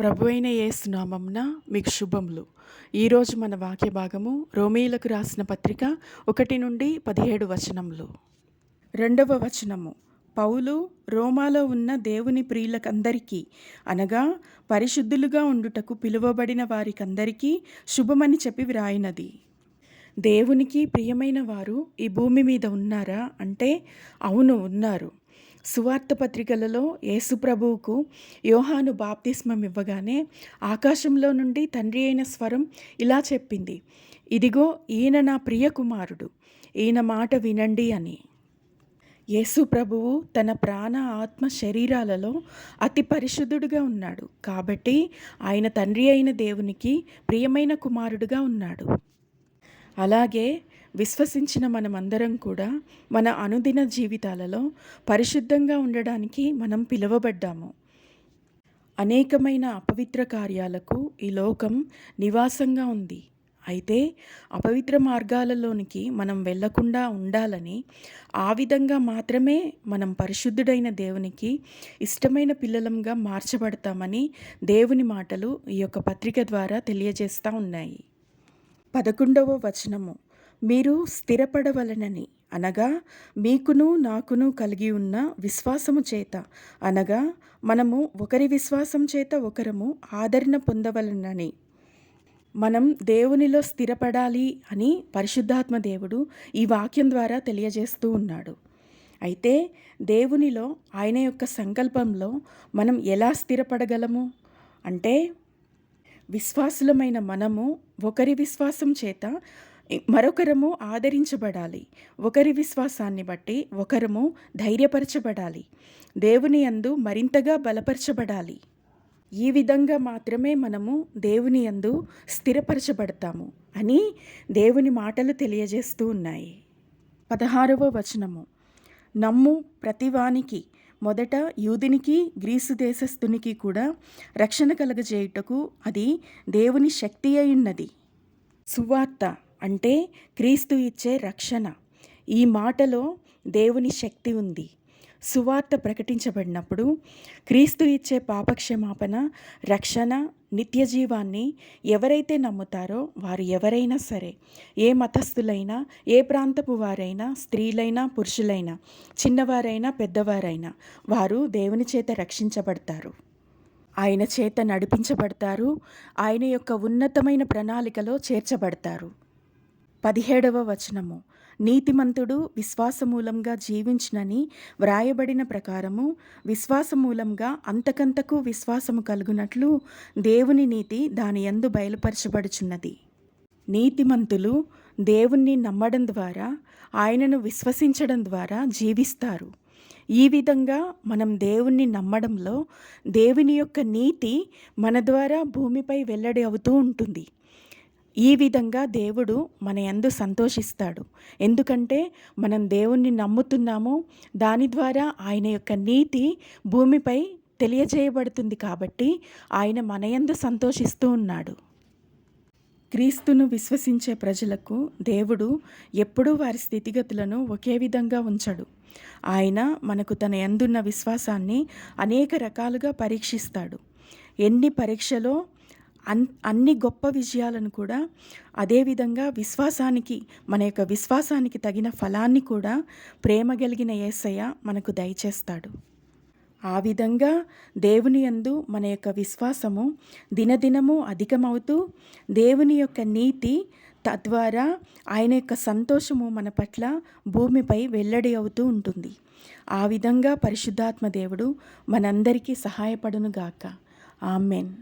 ప్రభువైన యేసు నామమున మీకు శుభములు. ఈరోజు మన వాక్య భాగము రోమీయులకు రాసిన పత్రిక 1 నుండి 17 వచనములు. 2వ వచనము, పౌలు రోమాలో ఉన్న దేవుని ప్రియులకందరికీ అనగా పరిశుద్ధులుగా ఉండుటకు పిలువబడిన వారికందరికీ శుభమని చెప్పి వ్రాయినది. దేవునికి ప్రియమైన వారు ఈ భూమి మీద ఉన్నారా అంటే అవును, ఉన్నారు. సువార్త పత్రికలలో యేసు ప్రభువుకు యోహాను బాప్తిస్మం ఇవ్వగానే ఆకాశంలో నుండి తండ్రి అయిన స్వరం ఇలా చెప్పింది, ఇదిగో ఈయన నా ప్రియ కుమారుడు, ఈయన మాట వినండి అని. యేసు ప్రభువు తన ప్రాణ ఆత్మ శరీరాలలో అతి పరిశుద్ధుడుగా ఉన్నాడు కాబట్టి ఆయన తండ్రి అయిన దేవునికి ప్రియమైన కుమారుడుగా ఉన్నాడు. అలాగే విశ్వసించిన మనమందరం కూడా మన అనుదిన జీవితాలలో పరిశుద్ధంగా ఉండడానికి మనం పిలువబడ్డాము. అనేకమైన అపవిత్ర కార్యాలకు ఈ లోకం నివాసంగా ఉంది. అయితే అపవిత్ర మార్గాలలోనికి మనం వెళ్లకుండా ఉండాలని, ఆ విధంగా మాత్రమే మనం పరిశుద్ధుడైన దేవునికి ఇష్టమైన పిల్లలంగా మార్చబడతామని దేవుని మాటలు ఈ యొక్క పత్రిక ద్వారా తెలియజేస్తూ ఉన్నాయి. 11వ వచనము, మీరు స్థిరపడవలనని అనగా మీకును నాకును కలిగి ఉన్న విశ్వాసము చేత అనగా మనము ఒకరి విశ్వాసం చేత ఒకరము ఆదరణ పొందవలనని. మనం దేవునిలో స్థిరపడాలి అని పరిశుద్ధాత్మ దేవుడు ఈ వాక్యం ద్వారా తెలియజేస్తూ ఉన్నాడు. అయితే దేవునిలో ఆయన యొక్క సంకల్పంలో మనం ఎలా స్థిరపడగలము అంటే, విశ్వాసులమైన మనము ఒకరి విశ్వాసం చేత మరొకరము ఆదరించబడాలి. ఒకరి విశ్వాసాన్ని బట్టి ఒకరము ధైర్యపరచబడాలి. దేవుని యందు మరింతగా బలపరచబడాలి. ఈ విధంగా మాత్రమే మనము దేవుని యందు స్థిరపరచబడతాము అని దేవుని మాటలు తెలియజేస్తూ ఉన్నాయి. 16వ వచనము, నమ్ము ప్రతివానికి మొదట యూదునికి గ్రీసు దేశస్థునికి కూడా రక్షణ కలగజేయుటకు అది దేవుని శక్తి అయ్యున్నది. సువార్త అంటే క్రీస్తు ఇచ్చే రక్షణ. ఈ మాటలో దేవుని శక్తి ఉంది. సువార్త ప్రకటించబడినప్పుడు క్రీస్తు ఇచ్చే పాపక్షమాపణ, రక్షణ, నిత్య జీవాన్ని ఎవరైతే నమ్ముతారో వారు ఎవరైనా సరే, ఏ మతస్థులైనా, ఏ ప్రాంతపు వారైనా, స్త్రీలైనా పురుషులైనా, చిన్నవారైనా పెద్దవారైనా వారు దేవుని చేత రక్షించబడతారు. ఆయన చేత నడిపించబడతారు. ఆయన యొక్క ఉన్నతమైన ప్రణాళికలో చేర్చబడతారు. 17వ వచనము, నీతిమంతుడు విశ్వాసమూలంగా జీవించునని వ్రాయబడిన ప్రకారము విశ్వాసమూలంగా అంతకంతకు విశ్వాసము కలుగునట్లు దేవుని నీతి దాని యందు బయలుపరచబడుచున్నది. నీతిమంతులు దేవుణ్ణి నమ్మడం ద్వారా, ఆయనను విశ్వసించడం ద్వారా జీవిస్తారు. ఈ విధంగా మనం దేవుణ్ణి నమ్మడంలో దేవుని యొక్క నీతి మన ద్వారా భూమిపై వెల్లడి అవుతూ ఉంటుంది. ఈ విధంగా దేవుడు మన యందు సంతోషిస్తాడు. ఎందుకంటే మనం దేవుణ్ణి నమ్ముతున్నాము, దాని ద్వారా ఆయన యొక్క నీతి భూమిపై తెలియజేయబడుతుంది కాబట్టి ఆయన మన యందు సంతోషిస్తూ ఉన్నాడు. క్రీస్తును విశ్వసించే ప్రజలకు దేవుడు ఎప్పుడూ వారి స్థితిగతులను ఒకే విధంగా ఉంచడు. ఆయన మనకు తన యందున్న విశ్వాసాన్ని అనేక రకాలుగా పరీక్షిస్తాడు. ఎన్ని పరీక్షలో అన్ని గొప్ప విజయాలను కూడా అదేవిధంగా విశ్వాసానికి, మన యొక్క విశ్వాసానికి తగిన ఫలాన్ని కూడా ప్రేమ కలిగిన యేసయ్య మనకు దయచేస్తాడు. ఆ విధంగా దేవుని యందు మన యొక్క విశ్వాసము దినదినము అధికమవుతూ దేవుని యొక్క నీతి, తద్వారా ఆయన యొక్క సంతోషము మన పట్ల భూమిపై వెల్లడి అవుతూ ఉంటుంది. ఆ విధంగా పరిశుద్ధాత్మ దేవుడు మనందరికీ సహాయపడునుగాక. ఆమెన్.